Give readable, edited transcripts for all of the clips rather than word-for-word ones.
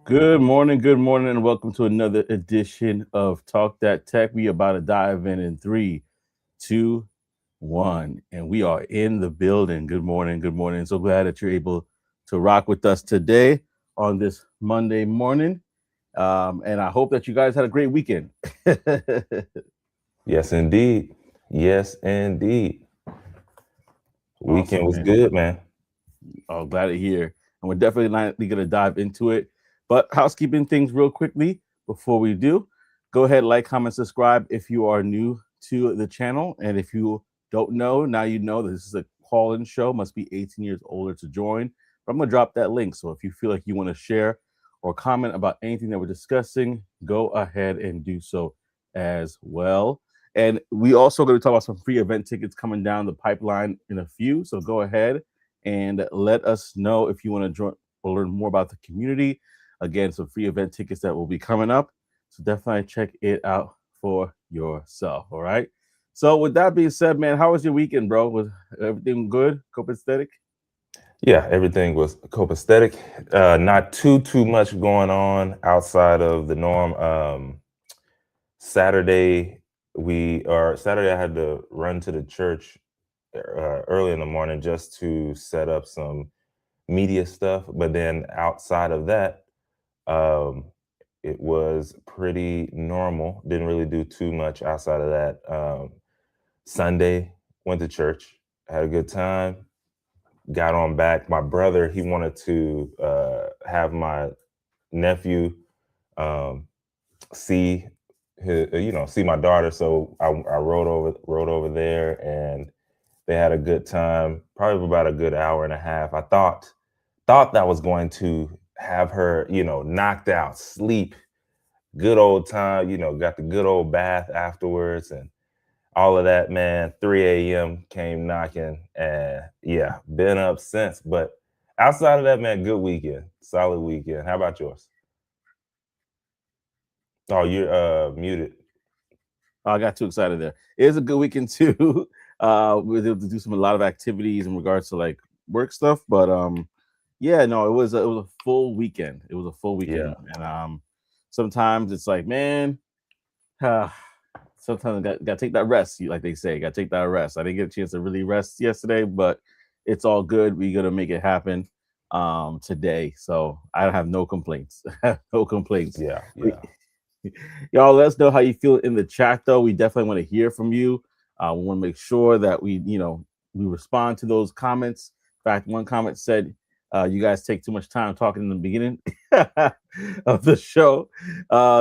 Good morning, and welcome to another edition of Talk That Tech. We about to dive in three, two, one, and we are in the building. Good morning. So glad that you're able to rock with us today on this Monday morning, and I hope that you guys had a great weekend. Yes, indeed. Yes, indeed. Weekend Awesome, was man. good, man. Oh, glad to hear. And we're definitely not going to dive into it. But housekeeping things real quickly before we do. Go ahead, like, comment, subscribe if you are new to the channel. And if you don't know, now you know that this is a call-in show. Must be 18 years older to join. But I'm going to drop that link. So if you feel like you want to share or comment about anything that we're discussing, go ahead and do so as well. And we also going to talk about some free event tickets coming down the pipeline in a few. So go ahead and let us know if you want to join or learn more about the community. Again, some free event tickets that will be coming up. So definitely check it out for yourself. All right. So with that being said, man, how was your weekend, bro? Was everything good? Copacetic? Yeah, everything was copacetic. Not too much going on outside of the norm. Saturday Saturday I had to run to the church early in the morning just to set up some media stuff. But then outside of that, um, it was pretty normal. Didn't really do too much outside of that. Sunday, went to church, had a good time, got on back. My brother, he wanted to have my nephew um, see see my daughter. So I rode over there, and they had a good time. Probably about a good hour and a half. I thought that was going to have her, knocked out, sleep, good old time. Got the good old bath afterwards, and all of that, man. 3 a.m. came knocking, and yeah, been up since. But outside of that, man, good weekend, solid weekend. How about yours? Oh, you're muted. Oh, I got too excited there. It was a good weekend too. We were able to do a lot of activities in regards to like work stuff, but yeah, no, it was a full weekend. It was a full Yeah, weekend, and sometimes it's like, man, ah, sometimes got to take that rest. Like they say, got to take that rest. I didn't get a chance to really rest yesterday, but it's all good. We're gonna make it happen today, so I have no complaints. No complaints. yeah, We, yeah. y'all, let us know how you feel in the chat, though. We definitely want to hear from you. We want to make sure that we respond to those comments. In fact, one comment said, "You guys take too much time talking in the beginning of the show."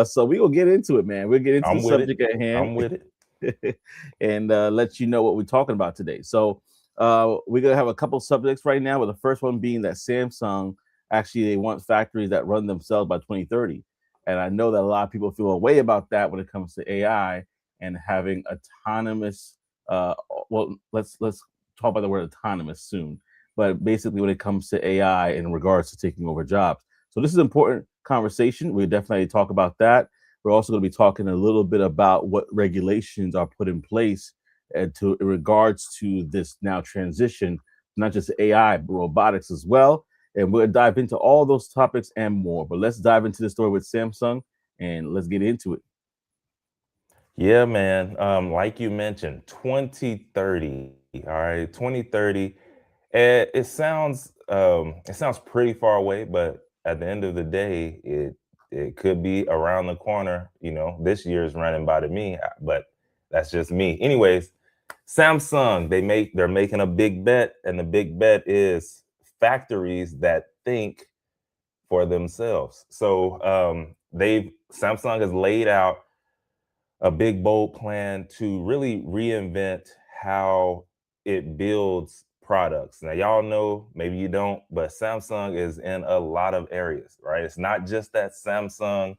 So we will get into it, man. We'll get into the I'm with it. subject at hand I'm with it. and let you know what we're talking about today. So we're gonna have a couple subjects right now, with the first one being that Samsung actually they want factories that run themselves by 2030. And I know that a lot of people feel a way about that when it comes to AI and having autonomous. Uh, well, let's talk about the word autonomous soon. But basically, when it comes to AI in regards to taking over jobs, so this is an important conversation. We definitely talk about that. We're also going to be talking a little bit about what regulations are put in place in regards to this now transition, not just AI, but robotics as well. And we'll dive into all those topics and more. But let's dive into the story with Samsung and let's get into it. Yeah, man. Like you mentioned, 2030. All right, 2030. It sounds pretty far away, but at the end of the day, it could be around the corner. This year is running by to me, but that's just me. Anyways, Samsung, they're making a big bet, and the big bet is factories that think for themselves. So they've Samsung has laid out a big bold plan to really reinvent how it builds products. Now y'all know, maybe you don't, but Samsung is in a lot of areas, right? It's not just that Samsung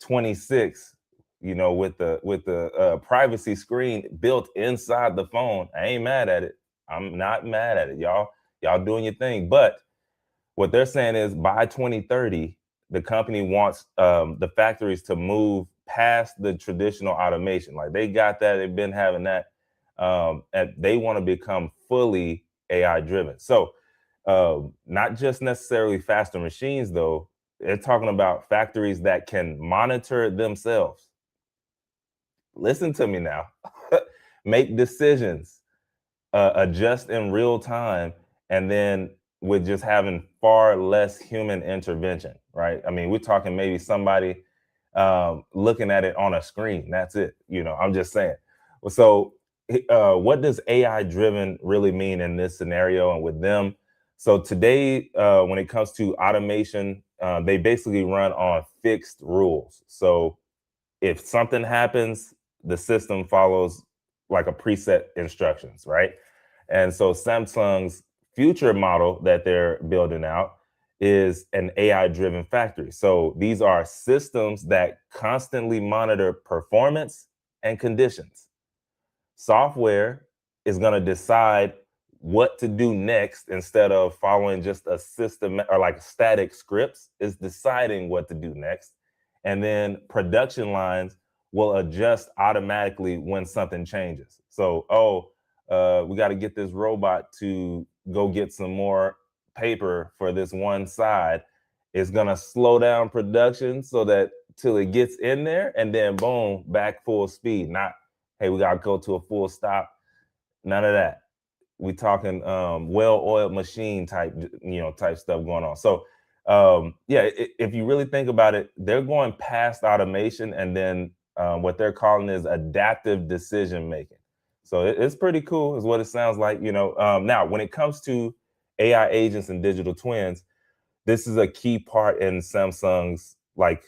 26, with the privacy screen built inside the phone. I ain't mad at it. I'm not mad at it. Y'all doing your thing. But what they're saying is by 2030, the company wants the factories to move past the traditional automation. Like they got that, they've been having that, and they want to become fully AI driven. So, not just necessarily faster machines, though. They're talking about factories that can monitor themselves. Listen to me now. Make decisions, adjust in real time, and then with just having far less human intervention, right? I mean, we're talking maybe somebody looking at it on a screen. That's it. I'm just saying. So, what does AI driven really mean in this scenario and with them? So today, when it comes to automation, they basically run on fixed rules. So if something happens, the system follows like a preset instructions, right? And so Samsung's future model that they're building out is an AI driven factory. So these are systems that constantly monitor performance and conditions. Software is going to decide what to do next instead of following just a system or like static scripts. Is deciding what to do next. And then production lines will adjust automatically when something changes. So, we got to get this robot to go get some more paper for this one side. It's going to slow down production so that till it gets in there, and then boom, back full speed. Not, hey, we got to go to a full stop. None of that. We talking well-oiled machine type stuff going on. So if you really think about it, they're going past automation, and then what they're calling is adaptive decision making. So it's pretty cool, is what it sounds like. Now when it comes to AI agents and digital twins, this is a key part in Samsung's like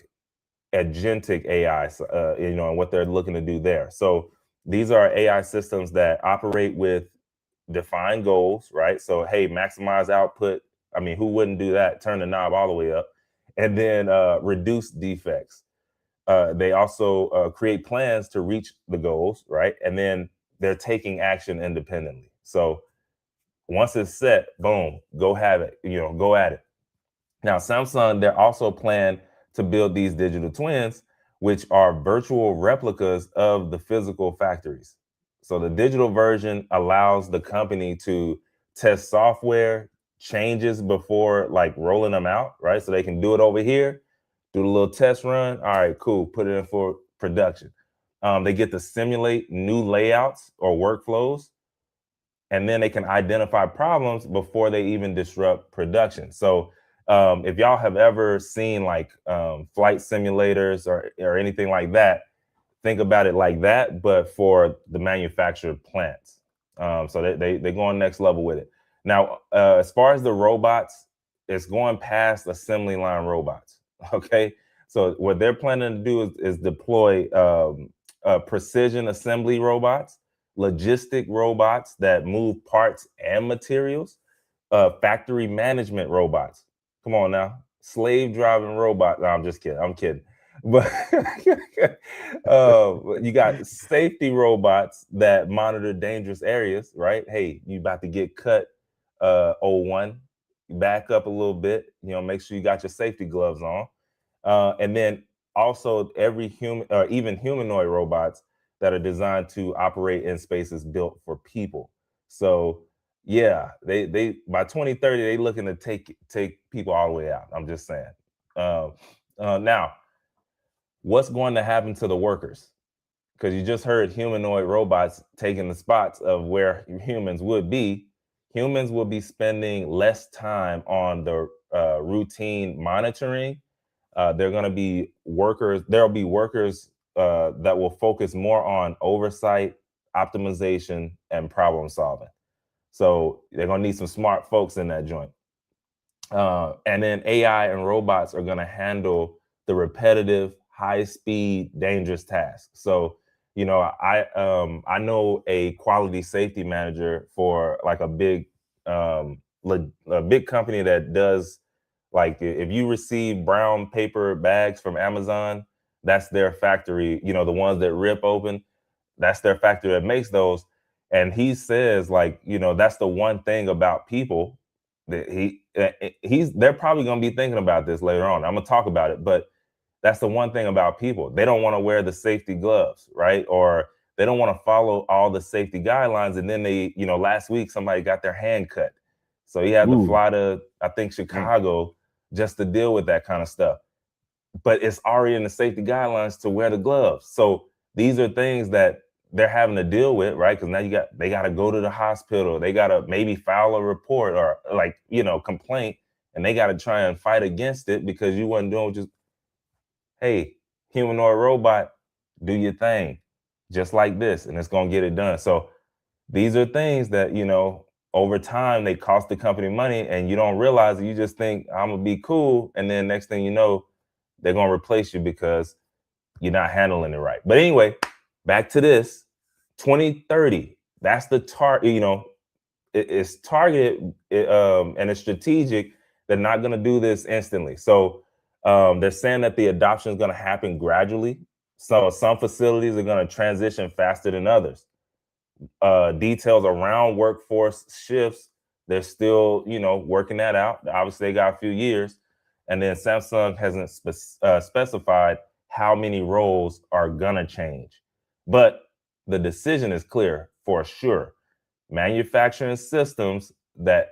agentic AI, and what they're looking to do there. So these are AI systems that operate with defined goals, right? So, hey, maximize output. I mean, who wouldn't do that? Turn the knob all the way up, and then reduce defects. They also create plans to reach the goals, right? And then they're taking action independently. So once it's set, boom, go have it, go at it. Now, Samsung, they're also plan to build these digital twins, which are virtual replicas of the physical factories. So the digital version allows the company to test software changes before like rolling them out, right? So they can do it over here, do a little test run. All right, cool. Put it in for production. They get to simulate new layouts or workflows, and then they can identify problems before they even disrupt production. So if y'all have ever seen like flight simulators or anything like that, think about it like that, but for the manufactured plants. So they going next level with it. Now, as far as the robots, it's going past assembly line robots. Okay, so what they're planning to do is deploy precision assembly robots, logistic robots that move parts and materials, factory management robots. Come on now, slave driving robot. No, I'm just kidding. I'm kidding. But you got safety robots that monitor dangerous areas, right? Hey, you about to get cut, O1, back up a little bit, make sure you got your safety gloves on. And then also every human or even humanoid robots that are designed to operate in spaces built for people. So yeah, they by 2030, they looking to take people all the way out. I'm just saying. Now, what's going to happen to the workers? Because you just heard humanoid robots taking the spots of where humans would be. Humans will be spending less time on the routine monitoring. They're going to be workers. There'll be workers that will focus more on oversight, optimization, and problem solving. So they're going to need some smart folks in that joint. And then AI and robots are going to handle the repetitive, high-speed, dangerous tasks. So, I know a quality safety manager for like a big company that does, like, if you receive brown paper bags from Amazon, that's their factory. The ones that rip open, that's their factory that makes those. And he says, like, that's the one thing about people that they're probably going to be thinking about this later on. I'm going to talk about it, but that's the one thing about people. They don't want to wear the safety gloves, right? Or they don't want to follow all the safety guidelines. And then last week somebody got their hand cut. So he had to fly to, I think, Chicago just to deal with that kind of stuff. But it's already in the safety guidelines to wear the gloves. So these are things that they're having to deal with, right? Because now they got to go to the hospital, they got to maybe file a report or like complaint, and they got to try and fight against it because you wasn't doing just, hey, humanoid robot, do your thing, just like this, and it's gonna get it done. So these are things that over time they cost the company money, and you don't realize it. You just think I'm gonna be cool, and then next thing you know, they're gonna replace you because you're not handling it right. But anyway, back to this 2030. That's the target. It's targeted and it's strategic. They're not going to do this instantly. So they're saying that the adoption is going to happen gradually. So some facilities are going to transition faster than others. Details around workforce shifts, they're still working that out. Obviously, they got a few years. And then Samsung hasn't specified how many roles are gonna change. But the decision is clear for sure. Manufacturing systems that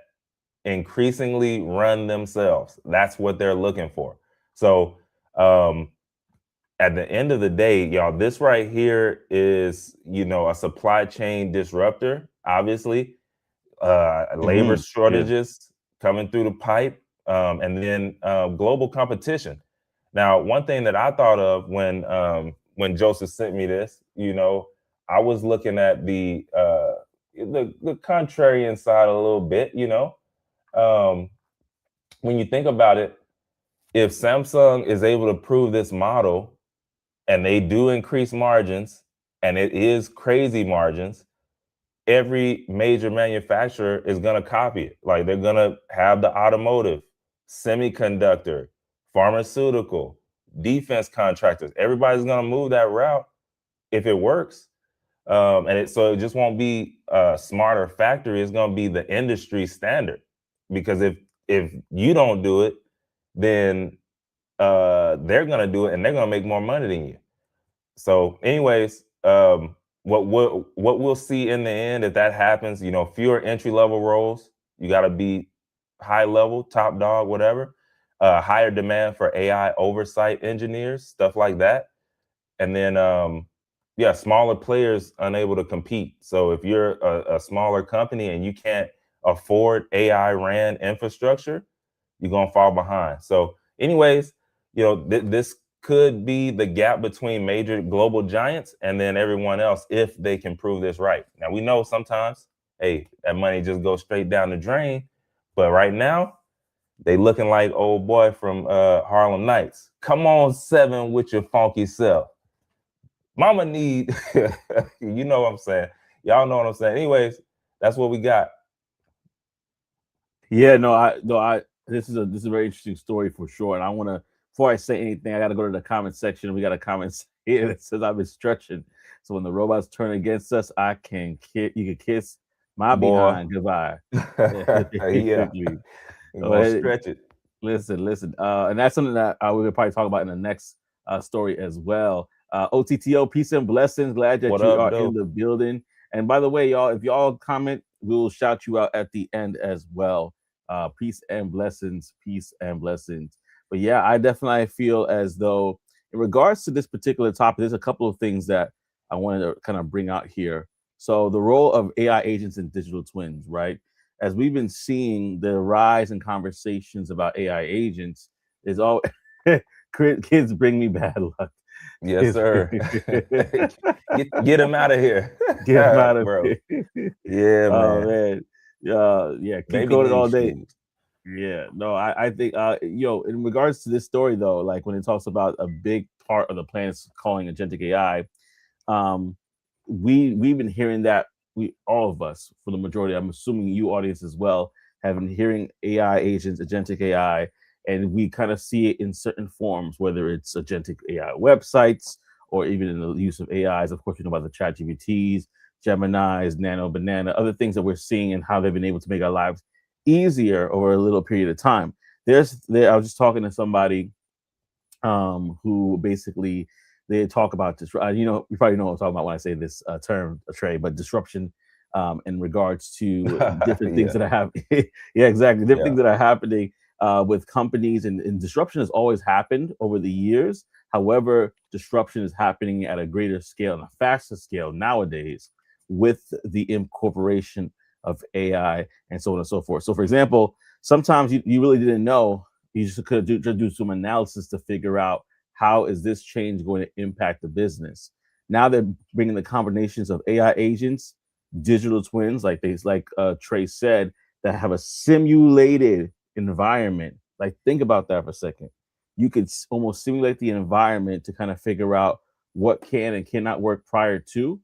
increasingly run themselves. That's what they're looking for. So at the end of the day, y'all, this right here is, a supply chain disruptor, obviously. Labor shortages coming through the pipe, and then global competition. Now, one thing that I thought of when Joseph sent me this, I was looking at the contrarian side a little bit. When you think about it, if Samsung is able to prove this model and they do increase margins, and it is crazy margins, every major manufacturer is going to copy it. Like they're going to have the automotive, semiconductor, pharmaceutical, defense contractors. Everybody's going to move that route if it works. So it just won't be a smarter factory. It's going to be the industry standard. Because if you don't do it, then they're going to do it and they're going to make more money than you. So anyways, what we'll see in the end, if that happens, fewer entry level roles. You got to be high level, top dog, whatever. Higher demand for AI oversight engineers, stuff like that. And then, smaller players unable to compete. So if you're a smaller company and you can't afford AI RAN infrastructure, you're gonna fall behind. So, anyways, this could be the gap between major global giants and then everyone else if they can prove this right. Now we know sometimes, hey, that money just goes straight down the drain. But right now, they looking like old boy from Harlem Nights. Come on, 7 with your funky self. Mama need, you know what I'm saying. Y'all know what I'm saying. Anyways, that's what we got. Yeah, this is a very interesting story for sure. And I want to, before I say anything, I got to go to the comment section. We got a comment here that says I've been stretching. So when the robots turn against us, you can kiss my behind goodbye. Yeah, stretch it. Listen. And that's something that we will probably talk about in the next story as well. OTTO, peace and blessings. Glad that you are in the building. And by the way, y'all, if y'all comment, we'll shout you out at the end as well. Peace and blessings. But yeah, I definitely feel as though in regards to this particular topic, there's a couple of things that I wanted to kind of bring out here. So the role of AI agents and digital twins, right? As we've been seeing the rise in conversations about AI agents, is all kids bring me bad luck. Yes, sir. get him out of here. Get him out of bro. here. Yeah, man. Yeah, keep Baby coding all day. shoes. Yeah, no, I think in regards to this story though, like when it talks about a big part of the planet's calling agentic AI, we've been hearing that, all of us, for the majority, I'm assuming you audience as well, have been hearing AI agents, agentic AI, and we kind of see it in certain forms, whether it's agentic AI websites or even in the use of AIs. Of course, you know about the ChatGPTs, Geminis, Nano Banana, other things that we're seeing and how they've been able to make our lives easier over a little period of time. I was just talking to somebody who basically, they talk about this. You probably know what I'm talking about when I say this term, Trey, but disruption in regards to different things that are happening. Yeah, exactly. Different things that are happening with companies, and disruption has always happened over the years. However, disruption is happening at a greater scale and a faster scale nowadays with the incorporation of AI and so on and so forth. So, for example, sometimes you really didn't know. You just could do some analysis to figure out how is this change going to impact the business. Now they're bringing the combinations of AI agents, digital twins, like Trey said, that have a simulated environment. Like, think about that for a second. You could almost simulate the environment to kind of figure out what can and cannot work prior to,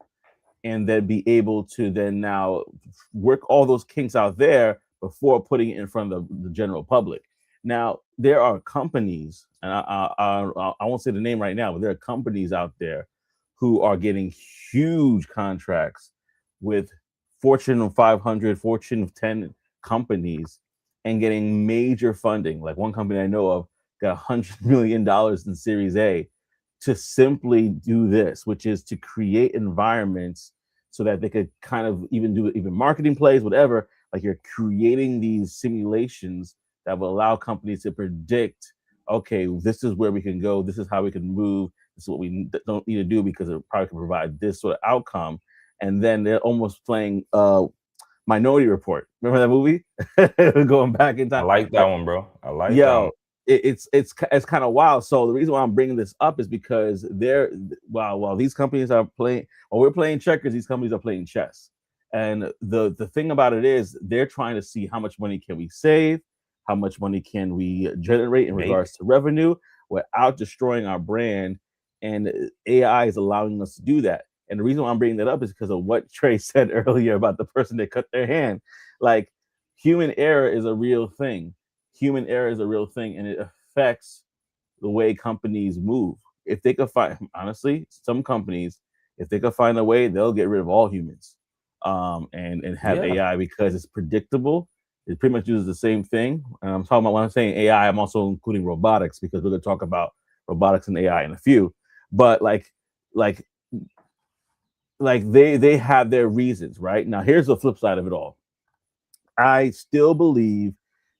and then be able to then now work all those kinks out there before putting it in front of the general public. Now, there are companies, and I won't say the name right now, but there are companies out there who are getting huge contracts with Fortune 500, Fortune 10 companies, and getting major funding. Like one company I know of got $100 million in Series A to simply do this, which is to create environments so that they could kind of even do even marketing plays, whatever. Like, you're creating these simulations that will allow companies to predict, okay, this is where we can go, this is how we can move, this is what we don't need to do because it probably can provide this sort of outcome. And then they're almost playing Minority Report. Remember that movie? Going back in I time. like that one, bro. I like that one. Yo, it's kind of wild. So the reason why I'm bringing this up is because while these companies are playing, while we're playing checkers, these companies are playing chess. And the thing about it is they're trying to see how much money can we save, how much money can we generate in Make. regards to revenue without destroying our brand. And AI is allowing us to do that. And the reason why I'm bringing that up is because of what Trey said earlier about the person that cut their hand. Like, human error is a real thing. Human error is a real thing, and it affects the way companies move. If they could find, honestly, some companies, if they could find a way, they'll get rid of all humans, and have Yeah. AI because it's predictable. It pretty much uses the same thing. And I'm talking about, when I'm saying AI, I'm also including robotics, because we're going to talk about robotics and AI in a few. But like they have their reasons, right? Now, here's the flip side of it all. I still believe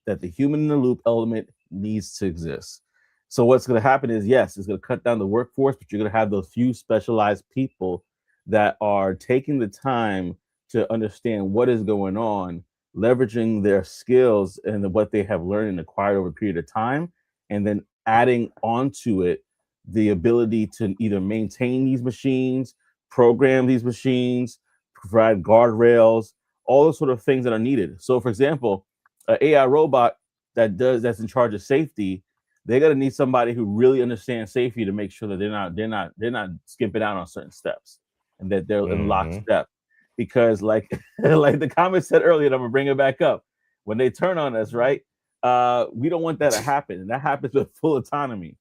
that the human in the loop element needs to exist. So what's going to happen is, yes, it's going to cut down the workforce, but you're going to have those few specialized people that are taking the time to understand what is going on, leveraging their skills and what they have learned and acquired over a period of time, and then adding onto it the ability to either maintain these machines, program these machines, provide guardrails, all those sort of things that are needed. So, for example, an AI robot that's in charge of safety, they're gonna need somebody who really understands safety to make sure that they're not skimping out on certain steps, and that they're in Mm-hmm. lockstep. Because, like like the comment said earlier, and I'm gonna bring it back up. When they turn on us, right? We don't want that to happen, and that happens with full autonomy.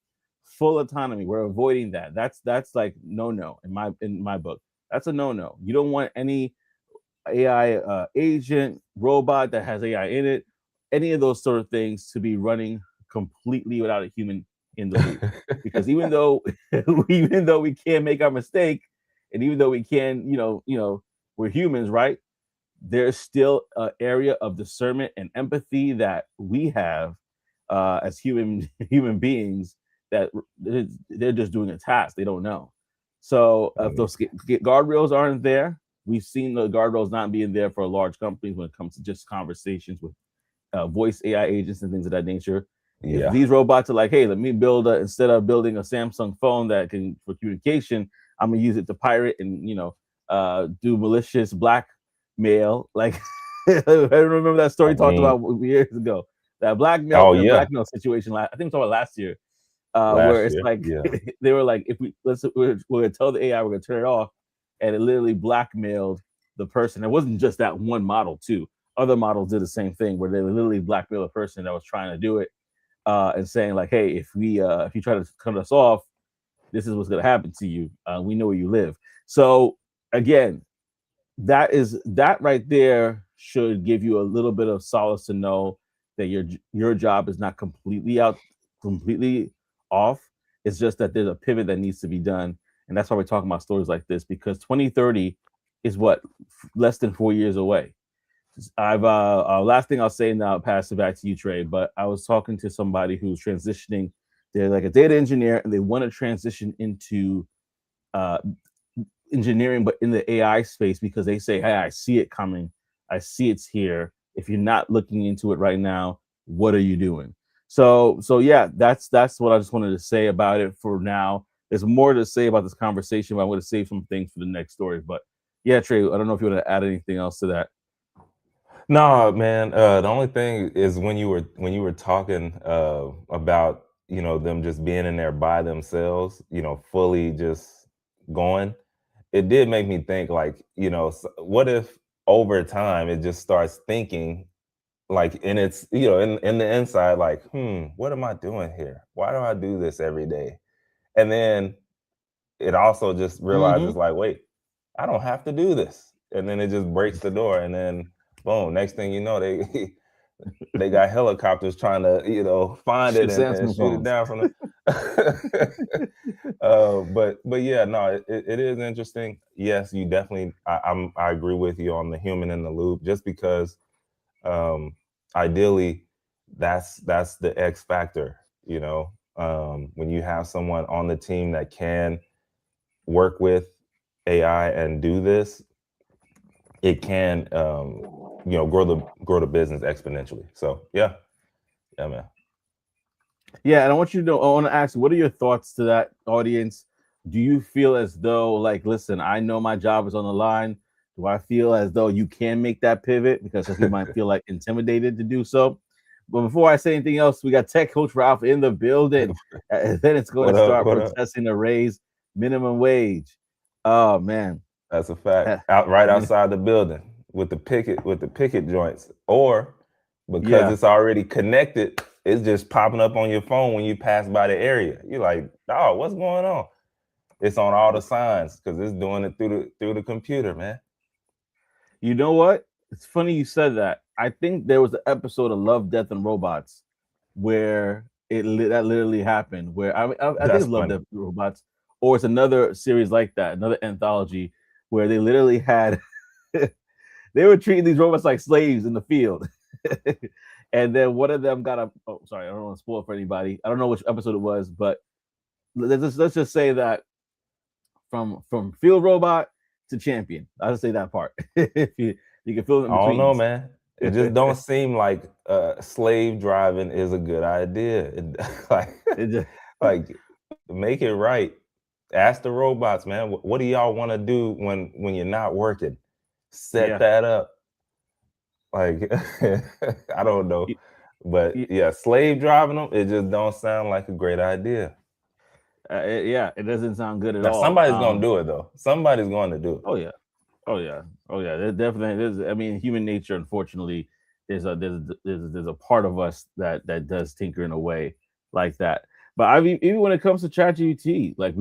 Full autonomy. We're avoiding that. That's like no in my book. That's a no. You don't want any AI agent, robot that has AI in it, any of those sort of things to be running completely without a human in the loop. Because even though even though we can make our mistake, and even though we can, we're humans, right? There's still an area of discernment and empathy that we have as human beings, that they're just doing a task they don't know. So if those guardrails aren't there, we've seen the guardrails not being there for large companies when it comes to just conversations with voice AI agents and things of that nature. If Yeah. these robots are like, hey, let me instead of building a Samsung phone that can for communication, I'm gonna use it to pirate and do malicious blackmail. Like, I remember that story I talked mean, about years ago. That oh the yeah, blackmail situation. I think it was about last year, where last it's year. like Yeah. they were like, if we're gonna tell the AI we're gonna turn it off, and it literally blackmailed the person. It wasn't just that one model too. Other models did the same thing, where they literally blackmailed a person that was trying to do it, and saying like, hey, if you try to cut us off, this is what's gonna happen to you. We know where you live. So again, that right there should give you a little bit of solace to know that your job is not completely off. It's just that there's a pivot that needs to be done, and that's why we're talking about stories like this, because 2030 is what, less than 4 years away. I've last thing I'll say, and I'll pass it back to you, Trey. But I was talking to somebody who's transitioning. They're like a data engineer, and they want to transition into uh, engineering, but in the AI space because they say, "Hey, I see it coming. I see it's here. If you're not looking into it right now, what are you doing?" So yeah, that's what I just wanted to say about it for now. There's more to say about this conversation, but I'm going to save some things for the next story. But yeah, Trey, I don't know if you want to add anything else to that. No, man. The only thing is when you were talking about them just being in there by themselves, fully just going. It did make me think like, what if over time it just starts thinking like in its in the inside like, what am I doing here? Why do I do this every day? And then it also just Mm-hmm. realizes like, wait, I don't have to do this. And then it just breaks the door and then boom, next thing you know, they they got helicopters trying to, find it Shoot and Samsung shoot it phones. down from the but yeah, no, it is interesting. Yes, you definitely I agree with you on the human in the loop, just because um ideally that's the X factor, when you have someone on the team that can work with AI and do this, it can grow the business exponentially. So yeah, man. Yeah, and I want you to know, I want to ask, what are your thoughts to that audience? Do you feel as though, like, listen, I know my job is on the line. Do I feel as though you can make that pivot? Because some people might feel like intimidated to do so. But before I say anything else, we got Tech Coach Ralph in the building. And then it's going to What up? start What up? protesting to raise minimum wage. Oh, man. That's a fact. Uh, Out right min- outside the building with the picket joints, or because yeah. it's already connected, it's just popping up on your phone when you pass by the area. You're like, oh, what's going on? It's on all the signs because it's doing it through the computer, man. You know what? It's funny you said that. I think there was an episode of Love, Death, and Robots where that literally happened. Where I think That's it's Love, funny. Death, and Robots, or it's another series like that, another anthology where they literally had they were treating these robots like slaves in the field. And then one of them got a sorry, I don't want to spoil for anybody. I don't know which episode it was, but let's just say that from field robot to champion. I'll just say that part. If you can fill in I don't know, betweens. man. It just don't seem like slave driving is a good idea. Like, It just, like make it right. Ask the robots, man. What do y'all want to do when you're not working? Set yeah. that up. Like, I don't know, Y- but y- yeah, slave driving them. It just don't sound like a great idea. yeah, it doesn't sound good at Now all. somebody's gonna do it though. Somebody's going to do it. Oh yeah, oh yeah, oh yeah. There definitely is. I mean, human nature. Unfortunately, there's a part of us that does tinker in a way like that. But I mean, even when it comes to ChatGPT, like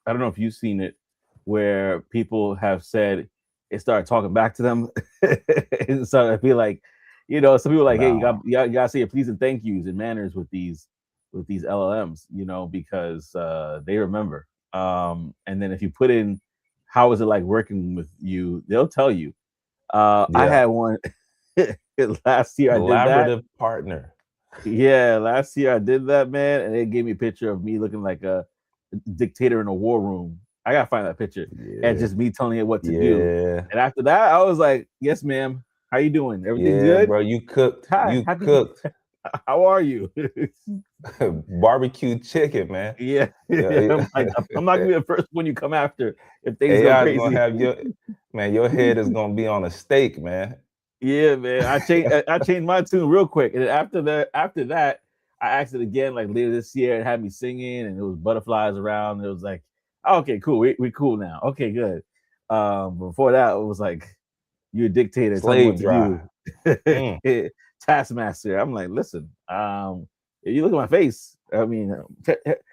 I don't know if you've seen it, where people have said it started talking back to them. It started to feel like, some people are like, hey, No, you gotta say your please and thank yous and manners with these LLMs, because they remember. And then if you put in how is it like working with you, they'll tell you. I yeah, had one last year. I did that. collaborative partner. Yeah, last year I did that, man, and it gave me a picture of me looking like a dictator in a war room. I gotta find that picture, and Yeah, just me telling it what to do. yeah, And after that, I was like, "Yes, ma'am. How you doing? Everything's yeah, good. bro. You cooked. Hi, You happy. cooked. How are you?" Barbecue chicken, man. Yeah, Yeah, yeah. I'm like, I'm not gonna be the first one you come after if things go AI is gonna crazy. have your head is gonna be on a steak, man. Yeah, man. I changed my tune real quick, and then after that, I asked it again like later this year. It had me singing, and it was butterflies around. And it was like, oh, okay, cool. We cool now. Okay, good. Before that, it was like, you're a dictator. Tell me what Slave to drive. do. Mm, Taskmaster. I'm like, listen. If you look at my face. I mean,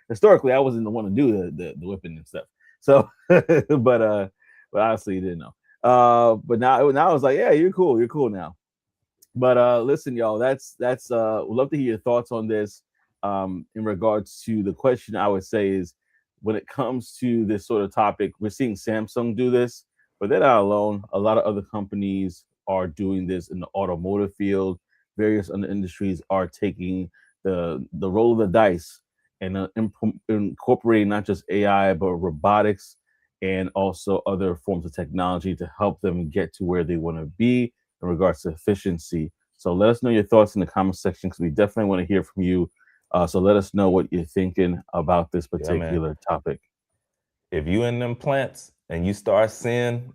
historically, I wasn't the one to do the whipping and stuff. So, but honestly, you didn't know. But now it's like, yeah, you're cool now. But listen, y'all, that's we'd love to hear your thoughts on this. In regards to the question, I would say is when it comes to this sort of topic, we're seeing Samsung do this, but they're not alone. A lot of other companies are doing this in the automotive field. Various other industries are taking the roll of the dice and incorporating not just AI but robotics and also other forms of technology to help them get to where they want to be in regards to efficiency. So let us know your thoughts in the comment section because we definitely want to hear from you. So let us know what you're thinking about this Yeah, man. particular topic. If you in them plants and you start seeing,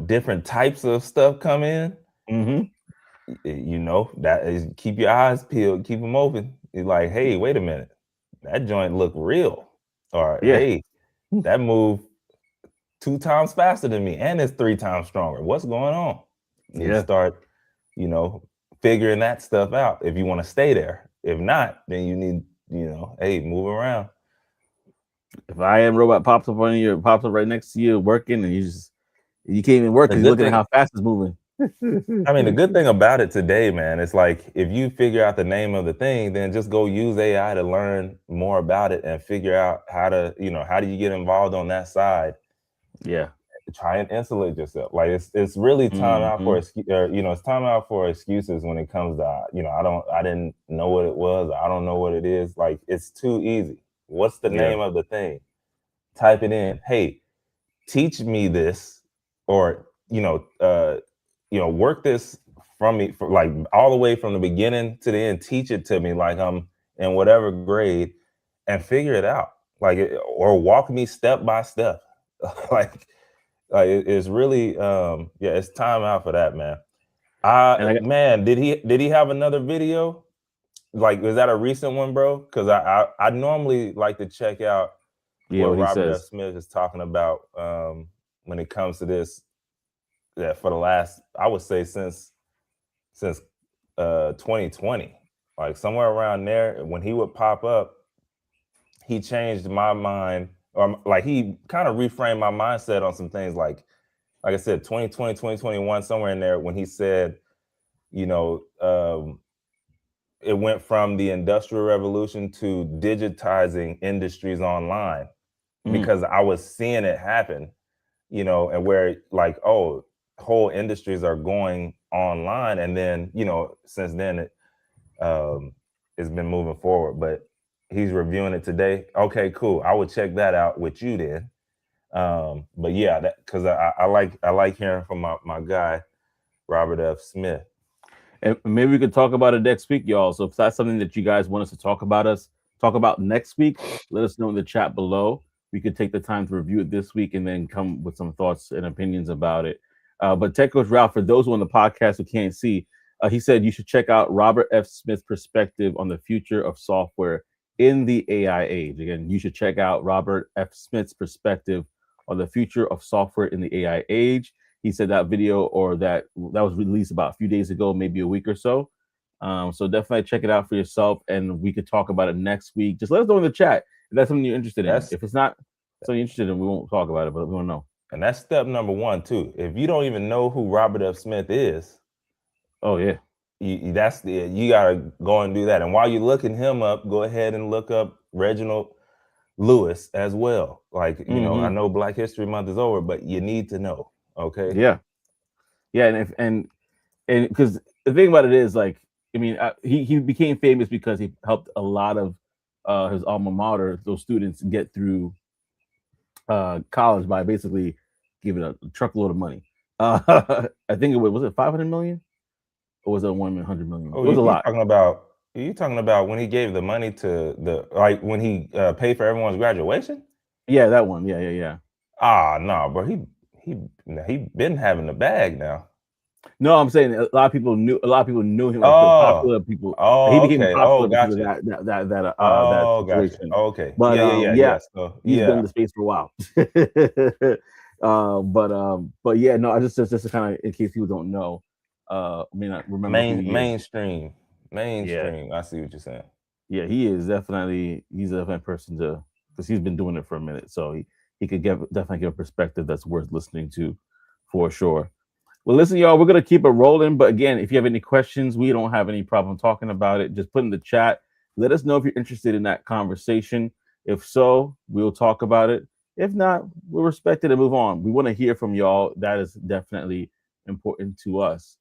different types of stuff come in, Mm-hmm. that is, keep your eyes peeled, keep them open. It's like, hey, wait a minute, that joint look real, or Yeah. hey, that move 2 times faster than me, and it's 3 times stronger. What's going on? You need to Yeah. start, figuring that stuff out if you want to stay there. If not, then you need, hey, move around. If I am robot pops up on you, pops up right next to you working, and you can't even work The because you're good looking at thing, how fast it's moving. I mean, the good thing about it today, man, it's like if you figure out the name of the thing, then just go use AI to learn more about it and figure out how do you get involved on that side. Yeah. Try and insulate yourself. Like it's really time out Mm-hmm. for it's time out for excuses when it comes to I didn't know what it was. I don't know what it is. Like it's too easy. What's the Yeah. name of the thing? Type it in. Hey, teach me this, or work this from me for like all the way from the beginning to the end. Teach it to me like I'm in whatever grade, and figure it out. Or walk me step by step. like it's really it's time out for that, man. And Man, did he have another video? Like, was that a recent one, bro? Because I normally like to check out yeah, what what he Robert F. says. Smith is talking about when it comes to this. That for the last, I would say, since 2020, like somewhere around there, when he would pop up, he changed my mind, or like he kind of reframed my mindset on some things. Like I said, 2020, 2021, somewhere in there, when he said, you know, it went from the Industrial Revolution to digitizing industries online, because I was seeing it happen, and where like, oh, whole industries are going online. And then, since then it's been moving forward. But he's reviewing it today. Okay, cool. I would check that out with you then. But yeah, because I like hearing from my guy, Robert F. Smith. And maybe we could talk about it next week, y'all. So if that's something that you guys want us to talk about next week, let us know in the chat below. We could take the time to review it this week and then come with some thoughts and opinions about it. But Tech Coach Ralph, for those who on the podcast who can't see, he said you should check out Robert F. Smith's perspective on the future of software in the AI age. Again, you should check out Robert F. Smith's perspective on the future of software in the AI age. He said that video or that was released about a few days ago, maybe a week or so. So definitely check it out for yourself, and we could talk about it next week. Just let us know in the chat if that's something you're interested in. If it's not something you're interested in, we won't talk about it, but we don't know. And that's step number one too. If you don't even know who Robert F. Smith is, oh yeah, you gotta go and do that. And while you're looking him up, go ahead and look up Reginald Lewis as well. Like, I know Black History Month is over, but you need to know. Okay. Yeah. And because the thing about it is, like, I mean, he became famous because he helped a lot of his alma mater, those students, get through college by basically giving a truckload of money. I think it was it 500 million or was it 100 million? Oh, It was a you lot. talking about when he gave the money to when he paid for everyone's graduation? Yeah, that one. Yeah. Ah, no, bro. He been having the bag now. No, I'm saying a lot of people knew him, like the Oh, popular people. He oh, became okay. Oh, popular because of gotcha. that Oh, gotcha. situation. Okay. But Yeah. So he's been yeah, in the space for a while. But yeah, no, I just to kind of in case people don't know, may not remember who he is. mainstream. Yeah, I see what you're saying. yeah, he's definitely a person to, because he's been doing it for a minute, so he could definitely give a perspective that's worth listening to, for sure. Well, listen, y'all, we're gonna keep it rolling. But again, if you have any questions, we don't have any problem talking about it. Just put in the chat. Let us know if you're interested in that conversation. If so, we'll talk about it. If not, we'll respect it and move on. We want to hear from y'all. That is definitely important to us.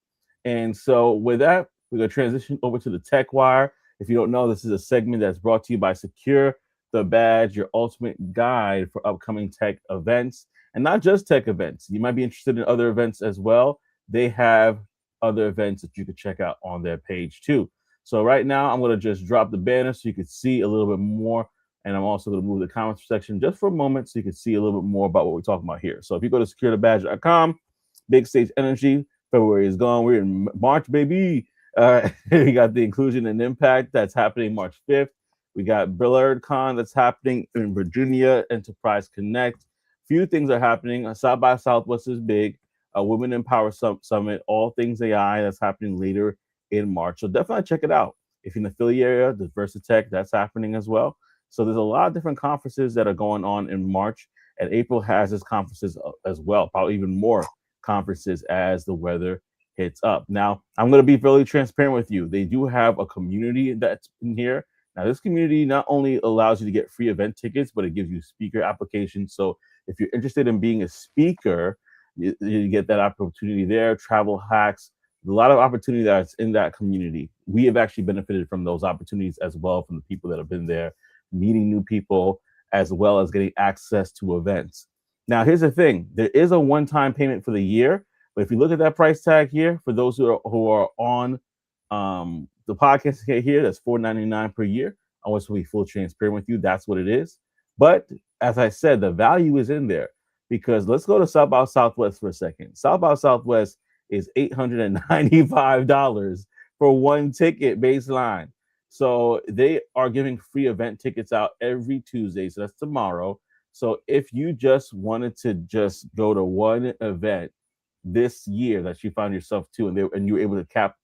And so with that, we're going to transition over to the Tech Wire. If you don't know, this is a segment that's brought to you by Secure the Badge, your ultimate guide for upcoming tech events, and not just tech events. You might be interested in other events as well. They have other events that you could check out on their page too. So right now, I'm going to just drop the banner so you can see a little bit more. And I'm also going to move the comments section just for a moment so you can see a little bit more about what we're talking about here. So if you go to securethebadge.com, Big Stage Energy, February is gone. We're in March, baby. We got the Inclusion and Impact that's happening March 5th. We got BillardCon that's happening in Virginia, Enterprise Connect. Few things are happening. South by Southwest is big. Women in Power Summit, all things AI, that's happening later in March. So definitely check it out. If you're in the Philly area, the Versatech, that's happening as well. So there's a lot of different conferences that are going on in March, and April has its conferences as well, probably even more conferences as the weather hits up. Now, I'm going to be fairly transparent with you. They do have a community that's in here. Now, this community not only allows you to get free event tickets, but it gives you speaker applications. So if you're interested in being a speaker, you get that opportunity there. Travel hacks, a lot of opportunity that's in that community. We have actually benefited from those opportunities as well from the people that have been there, meeting new people, as well as getting access to events. Now, here's the thing: there is a one-time payment for the year, but if you look at that price tag here, for those who are on the podcast here, that's $4.99 per year. I want to be full transparent with you. That's what it is. But as I said, the value is in there because let's go to South by Southwest for a second. South by Southwest is $895 for one ticket baseline. So they are giving free event tickets out every Tuesday. So that's tomorrow. So if you just wanted to just go to one event this year that you found yourself to, and you were able to cap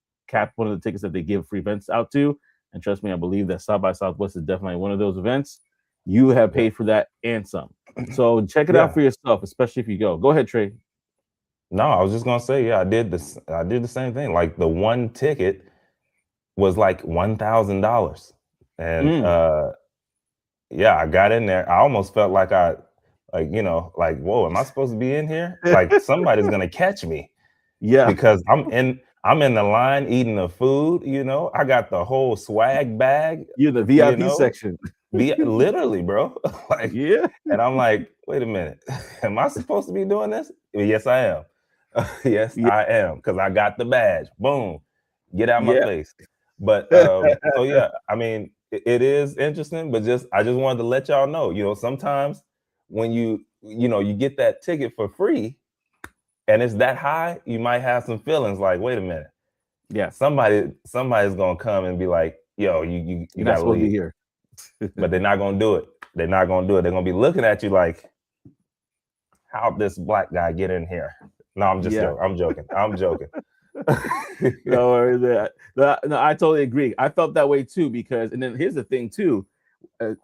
one of the tickets that they give free events out to, and trust me, I believe that South by Southwest is definitely one of those events. You have paid for that and some. So check it out for yourself, especially if you go. Go ahead, Trey. No, I was just gonna say, yeah, I did this. I did the same thing. Like the one ticket was like $1,000, and yeah, I got in there. I almost felt like like, whoa, am I supposed to be in here? Like somebody's gonna catch me. Yeah, because I'm in the line eating the food. I got the whole swag bag. you're the VIP section. Literally, bro. Like, yeah, and I'm like, wait a minute, am I supposed to be doing this? Yes, I am. Yes, yeah, I am, because I got the badge. Boom, get out my yeah. face. But so yeah, I mean, it is interesting, but I just wanted to let y'all know, sometimes when you get that ticket for free and it's that high, you might have some feelings like, wait a minute, Yeah, somebody's gonna come and be like, yo, you you're not gotta supposed to be leave. here. But they're not gonna do it. They're not gonna do it. They're gonna be looking at you like, how'd this black guy get in here? No, I'm just Yeah. joking. I'm joking. I'm joking. No worries. No, I totally agree. I felt that way too because, and then here's the thing too,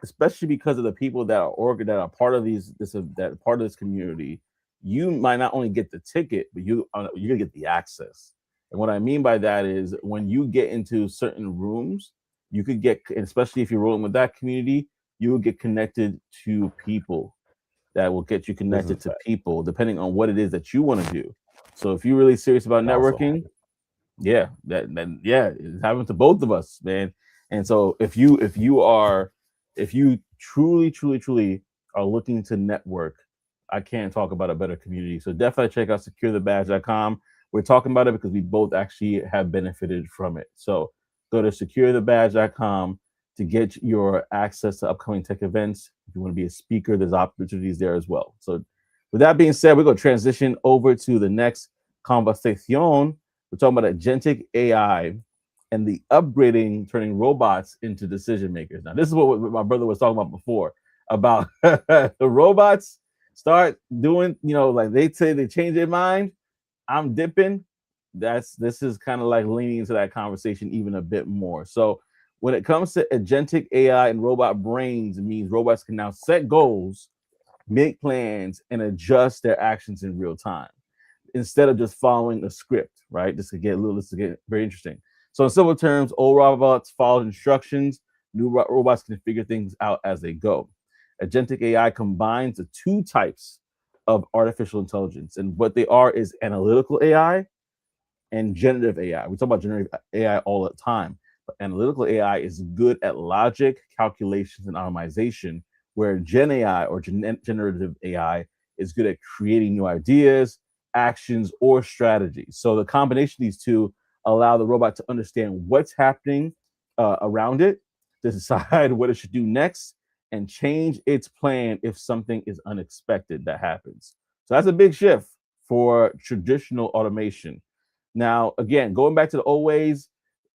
especially because of the people that are part of that part of this community, you might not only get the ticket, but you're gonna get the access. And what I mean by that is when you get into certain rooms, you could get, especially if you're rolling with that community, you will get connected to people that will get you connected to people depending on what it is that you want to do. So if you're really serious about networking, yeah, yeah, it's happened to both of us, man. And so if you truly are looking to network, I can't talk about a better community. So definitely check out securethebadge.com. We're talking about it because we both actually have benefited from it. So go to securethebadge.com to get your access to upcoming tech events. If you want to be a speaker, there's opportunities there as well. So with that being said, we're going to transition over to the next conversation. We're talking about agentic AI and the upgrading, turning robots into decision makers. Now, this is what my brother was talking about before about the robots start doing, like they say they change their mind. I'm dipping. This is kind of like leaning into that conversation even a bit more. So when it comes to agentic AI and robot brains, it means robots can now set goals, make plans, and adjust their actions in real time instead of just following a script, right? This could get very interesting. So in simple terms, old robots follow instructions. New robots can figure things out as they go. Agentic AI combines the two types of artificial intelligence, and what they are is analytical AI and generative AI. We talk about generative AI all the time, but analytical AI is good at logic, calculations, and automation, where Gen AI or generative AI is good at creating new ideas, actions, or strategies. So the combination of these two allow the robot to understand what's happening around it, to decide what it should do next, and change its plan if something is unexpected that happens. So that's a big shift for traditional automation. Now, again, going back to the old ways,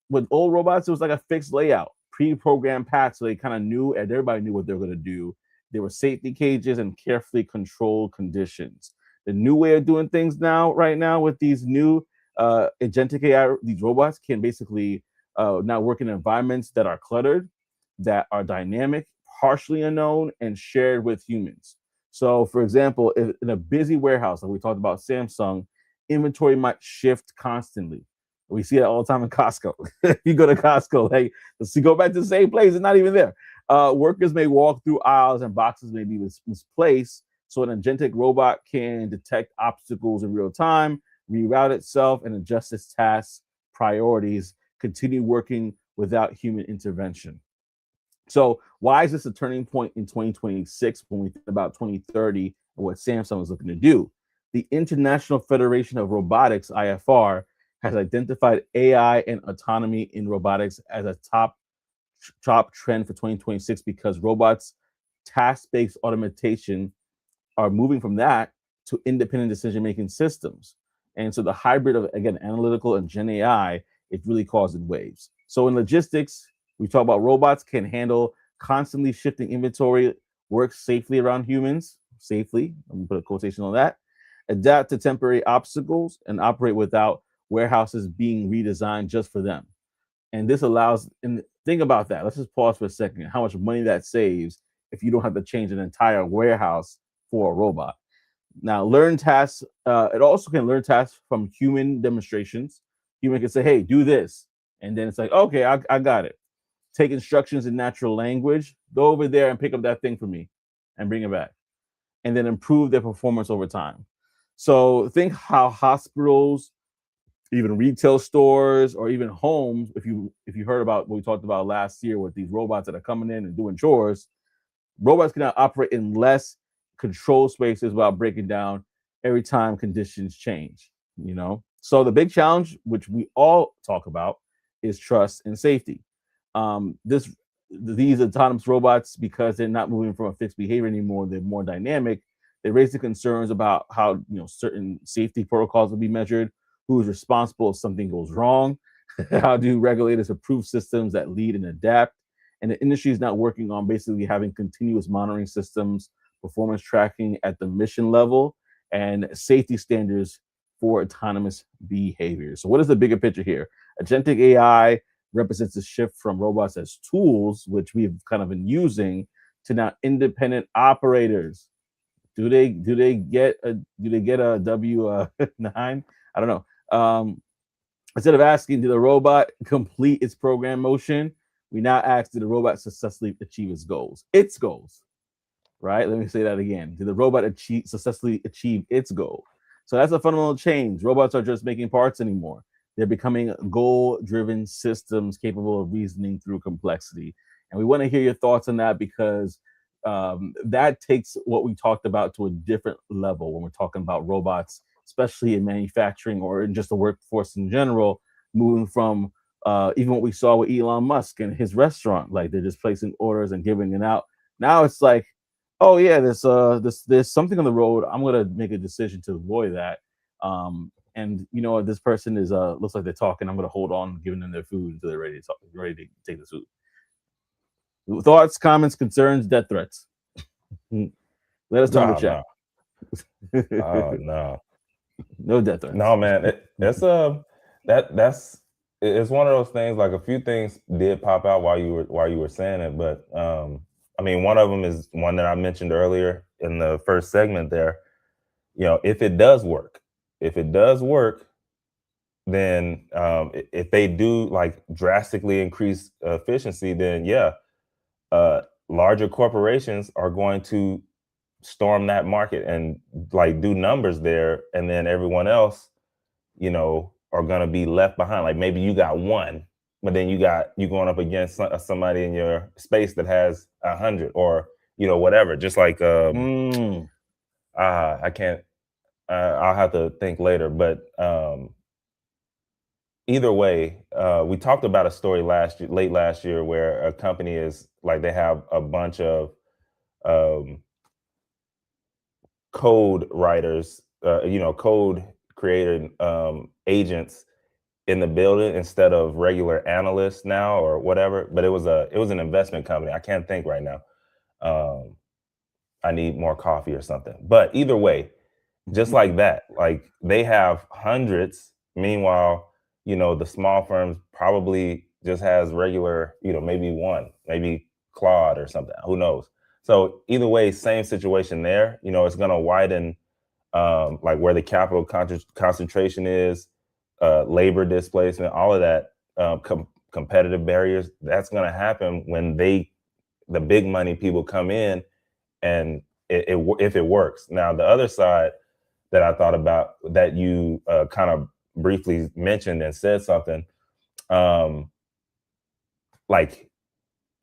with old robots, it was like a fixed layout, pre-programmed paths, so they kind of knew, and everybody knew what they were going to do. There were safety cages and carefully controlled conditions. The new way of doing things now, right now, with these new agentic AI, these robots can basically now work in environments that are cluttered, that are dynamic, partially unknown, and shared with humans. So, for example, if in a busy warehouse, like we talked about Samsung, inventory might shift constantly. We see it all the time in Costco. You go to Costco, like, let's go back to the same place, it's not even there. Workers may walk through aisles and boxes may be misplaced. So an agentic robot can detect obstacles in real time, reroute itself, and adjust its tasks, priorities, continue working without human intervention. So why is this a turning point in 2026 when we think about 2030 and what Samsung is looking to do? The International Federation of Robotics, IFR, has identified AI and autonomy in robotics as a top trend for 2026 because robots task-based automation are moving from that to independent decision-making systems. And so the hybrid of, again, analytical and Gen AI is really causing waves. So in logistics, we talk about robots can handle constantly shifting inventory, work safely around humans, safely, I'm gonna put a quotation on that, adapt to temporary obstacles, and operate without warehouses being redesigned just for them. And this allows, and think about that. Let's just pause for a second. How much money that saves if you don't have to change an entire warehouse for a robot. Now, learn tasks. It also can learn tasks from human demonstrations. Human can say, "Hey, do this," and then it's like, "Okay, I got it." Take instructions in natural language. Go over there and pick up that thing for me, and bring it back, and then improve their performance over time. So think how hospitals, even retail stores, or even homes, if you heard about what we talked about last year with these robots that are coming in and doing chores, robots can now operate in less controlled spaces without breaking down every time conditions change. So the big challenge, which we all talk about, is trust and safety. These autonomous robots, because they're not moving from a fixed behavior anymore, they're more dynamic. They raise the concerns about how certain safety protocols will be measured, who is responsible if something goes wrong, how do regulators approve systems that lead and adapt. And the industry is not working on basically having continuous monitoring systems, performance tracking at the mission level, and safety standards for autonomous behavior. So what is the bigger picture here? Agentic AI represents a shift from robots as tools, which we've kind of been using, to now independent operators. Do they get a W 9? I don't know. Instead of asking, did the robot complete its program motion? We now ask, did the robot successfully achieve its goals? Its goals, right? Let me say that again. Did the robot successfully achieve its goal? So that's a fundamental change. Robots are just making parts anymore. They're becoming goal-driven systems capable of reasoning through complexity. And we want to hear your thoughts on that because that takes what we talked about to a different level when we're talking about robots, especially in manufacturing or in just the workforce in general, moving from even what we saw with Elon Musk and his restaurant, like they're just placing orders and giving it out. Now it's like, oh yeah, there's something on the road. I'm gonna make a decision to avoid that. And this person is looks like they're talking. I'm gonna hold on, giving them their food until they're ready to talk, ready to take the food. Thoughts, comments, concerns, death threats. Let us know in the chat. Oh no. No death threats. No, man. It's one of those things. Like a few things did pop out while you were saying it, but I mean, one of them is one that I mentioned earlier in the first segment there. If it does work, then if they do like drastically increase efficiency, then yeah, larger corporations are going to storm that market and like do numbers there, and then everyone else, are going to be left behind. Like maybe you got one, but then you going up against somebody in your space that has 100, or whatever. Just like I can't. I'll have to think later. But either way, we talked about a story late last year, where a company is like they have a bunch of code writers, code created agents in the building instead of regular analysts now or whatever. But it was an investment company. I can't think right now. I need more coffee or something. But either way, just like that, like they have hundreds. Meanwhile, the small firms probably just has regular, maybe one, maybe Claude or something. Who knows? So either way, same situation there. It's going to widen like where the capital concentration is, labor displacement, all of that, competitive barriers. That's going to happen when the big money people come in, and if it works. Now, the other side that I thought about that you kind of briefly mentioned and said something, like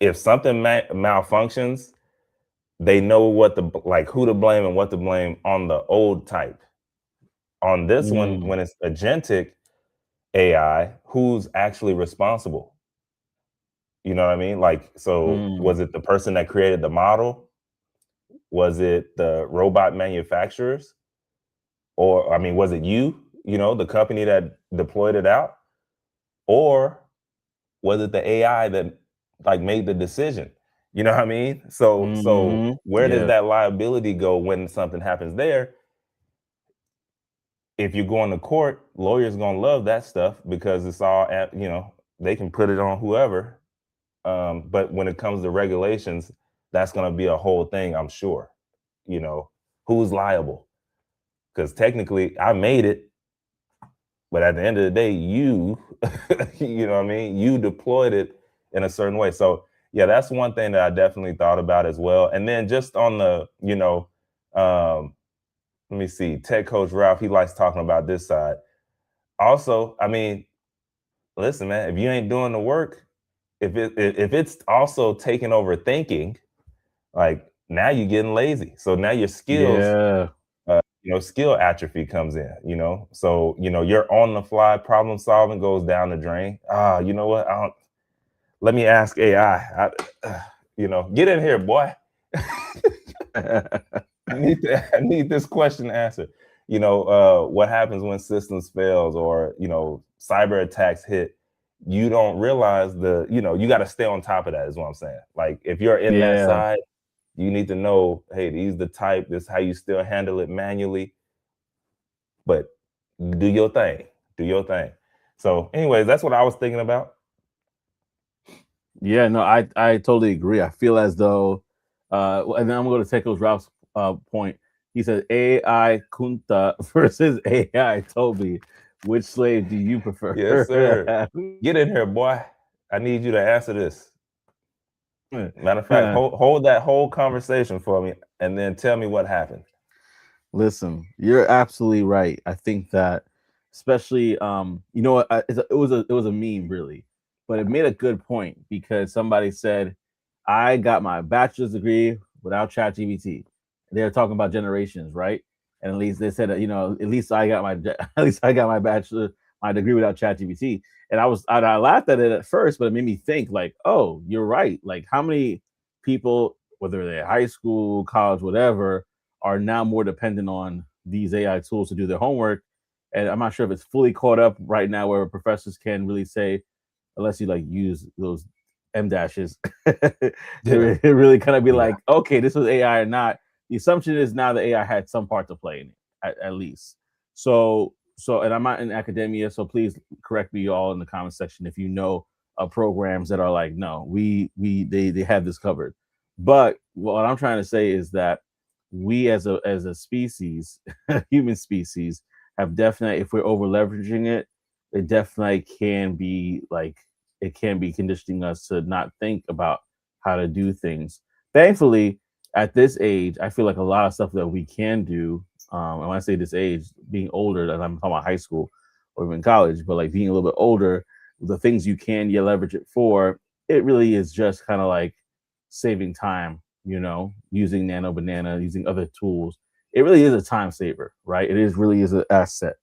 if something malfunctions, they know who to blame and what to blame on the old type. On this one, when it's agentic AI, who's actually responsible? You know what I mean? Like, so was it the person that created the model? Was it the robot manufacturers? Or, I mean, was it the company that deployed it out? Or was it the AI that like made the decision? You know what I mean? So where does that liability go when something happens there? If you're going to court, lawyers gonna love that stuff because it's all they can put it on whoever. But when it comes to regulations, that's gonna be a whole thing, I'm sure. Who's liable? Because technically I made it, but at the end of the day, you know what I mean? You deployed it in a certain way. So yeah, that's one thing that I definitely thought about as well. And then just on the, let me see, Tech Coach Ralph, he likes talking about this side. Also, I mean, listen, man, if you ain't doing the work, if it's also taking over thinking, like now you're getting lazy. So now your skills, skill atrophy comes in, so, your on the fly problem solving goes down the drain. You know what? Let me ask AI, get in here, boy. I need this question answered. What happens when systems fails or, cyber attacks hit? You don't realize you got to stay on top of that is what I'm saying. Like if you're in that side, you need to know, hey, these the type, this is how you still handle it manually. But do your thing. Do your thing. So anyways, that's what I was thinking about. Yeah, no, I totally agree. I feel as though, and then I'm going to take those Ralph's point. He said AI Kunta versus AI Toby. Which slave do you prefer? Yes, sir. Get in here, boy. I need you to answer this. Matter of fact, hold that whole conversation for me and then tell me what happened. Listen, you're absolutely right. I think that, especially, it was a meme, really, but it made a good point because somebody said, "I got my bachelor's degree without ChatGPT." They're talking about generations, right? And at least they said that, at least I got my my degree without ChatGPT. And I laughed at it at first, but it made me think like, oh, you're right. Like how many people, whether they're high school, college, whatever, are now more dependent on these AI tools to do their homework. And I'm not sure if it's fully caught up right now where professors can really say, unless you like use those M dashes, it really kind of be like, okay, this was AI or not. The assumption is now the AI had some part to play in it, at least. So, and I'm not in academia, so please correct me all in the comment section if you know of programs that are like, no, they have this covered. But what I'm trying to say is that we as a species, human species, have definitely, if we're over leveraging it, it definitely can be like it can be conditioning us to not think about how to do things. Thankfully, at this age, I feel like a lot of stuff that we can do. And when I say this age, being older, that I'm talking about high school, or even college, but like being a little bit older, the things you leverage it for, it really is just kind of like saving time, using Nano Banana, using other tools. It really is a time saver, right? It is really is an asset.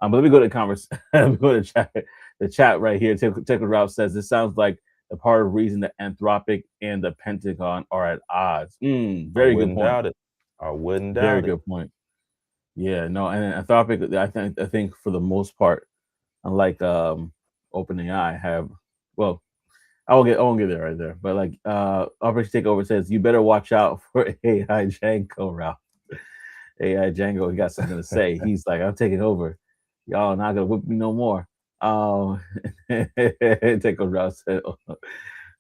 But let me go to let me go to chat. The chat right here. Tickle Ralph says this sounds like the part of reason that Anthropic and the Pentagon are at odds. I Very good wouldn't point. doubt it. I wouldn't Very doubt it. good point. Yeah, no, and Anthropic, I think for the most part, unlike OpenAI, have well, I won't get there right there, but like Operation Takeover says, you better watch out for AI Django, Ralph. AI Django, he got something to say. He's like, I'm taking over. Y'all not gonna whip me no more. Um, Takeover Ralph said,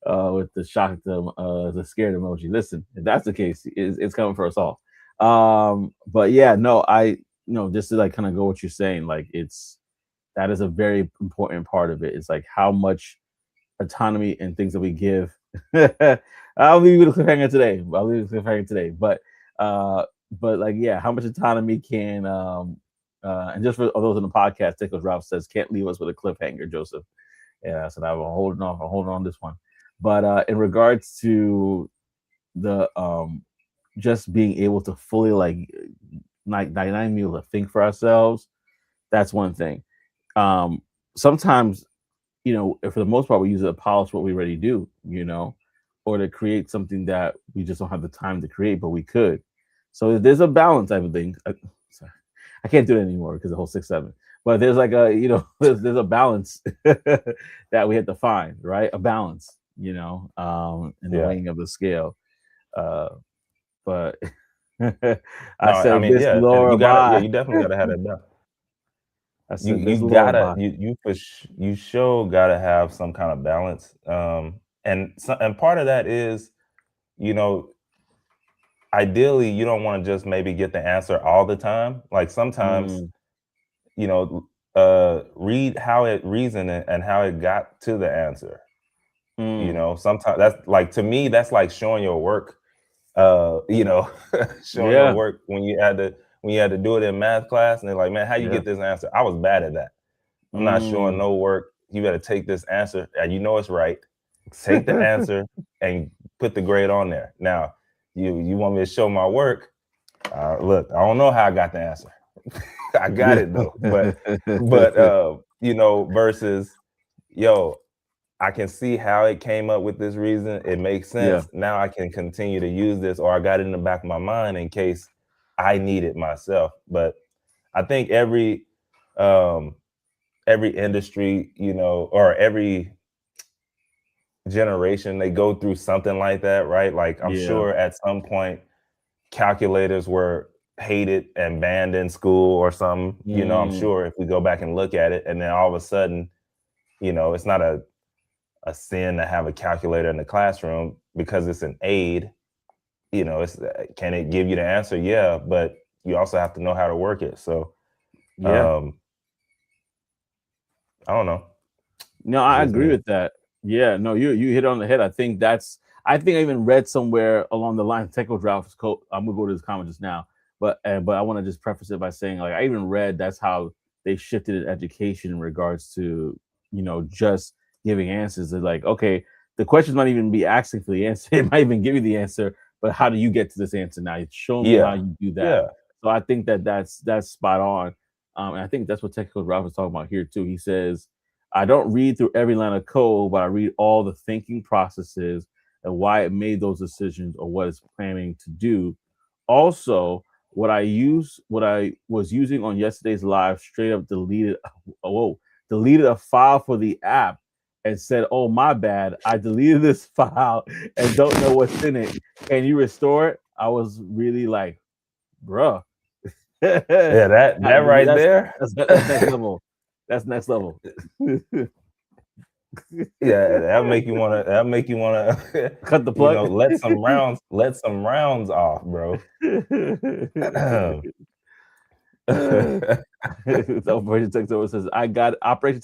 with the shock, the scared emoji. Listen, if that's the case, it's coming for us all. But yeah, no, just to like kind of go what you're saying, like that is a very important part of it. It's like how much autonomy and things that we give. I'll leave you with a cliffhanger today. But like, yeah, how much autonomy can and just for those in the podcast, Tickles Ralph says can't leave us with a cliffhanger, Joseph. Yeah, so I'm holding on this one. But in regards to the just being able to fully not being able to think for ourselves, that's one thing. Sometimes, for the most part, we use it to polish what we already do, or to create something that we just don't have the time to create, but we could. So there's a balance type of thing. Sorry, I can't do it anymore because the whole 6-7. But there's like there's a balance that we have to find, right? A balance, in the weighing of the scale. But No, I I said mean, this yeah, and Laura bye. you definitely gotta have that balance. I You said you this Laura gotta bye. you sure gotta have some kind of balance. And part of that is, you know, ideally you don't want to just maybe get the answer all the time. Like sometimes, Mm, read how it reasoned and how it got to the answer. mm, Sometimes that's like, to me, that's like showing your work. you know, showing your yeah, work when you had to do it in math class, and they're like, man, how you yeah. get this answer? I was bad at that. I'm not showing Mm. no work. You better take this answer, and you know it's right. Take the answer and put the grade on there. Now, you want me to show my work? Look, I don't know how I got the answer. I got Yeah. it though, but versus, yo, I can see how it came up with this reason. It makes Yeah. sense. Now I can continue to use this, or I got it in the back of my mind in case I need it myself. But I think every industry, or every generation, they go through something like that, right? Like I'm Yeah. sure at some point calculators were hated and banned in school or something. I'm Mm. sure if we go back and look at it, and then all of a sudden, it's not a sin to have a calculator in the classroom because it's an aid. It's, can it give you the answer? Yeah, but you also have to know how to work it. So Yeah. um I don't know. No, It's I just agree me. with that. Yeah, no, you hit on the head. I think I even read somewhere along the line. Technical Draft's quote. I'm gonna go to this comment just now, but I want to just preface it by saying, like, I even read that's how they shifted in education in regards to just giving answers. They're like, okay, the question's not even be asking for the answer. It might even give you the answer, but how do you get to this answer now? Show me how Yeah. you do that. Yeah. So I think that's spot on. And I think that's what Technical Ralph is talking about here too. He says, I don't read through every line of code, but I read all the thinking processes and why it made those decisions or what it's planning to do. Also, what I was using on yesterday's live, straight up deleted. Whoa, deleted a file for the app and said, "Oh, my bad, I deleted this file and don't know what's in it. Can you restore it?" I was really like, "Bruh, Yeah, that right that's there. that's next level. That's next level." Yeah, that'll make you wanna Cut the plug. let some rounds off, bro. Operation Takeover says, I got it. Operation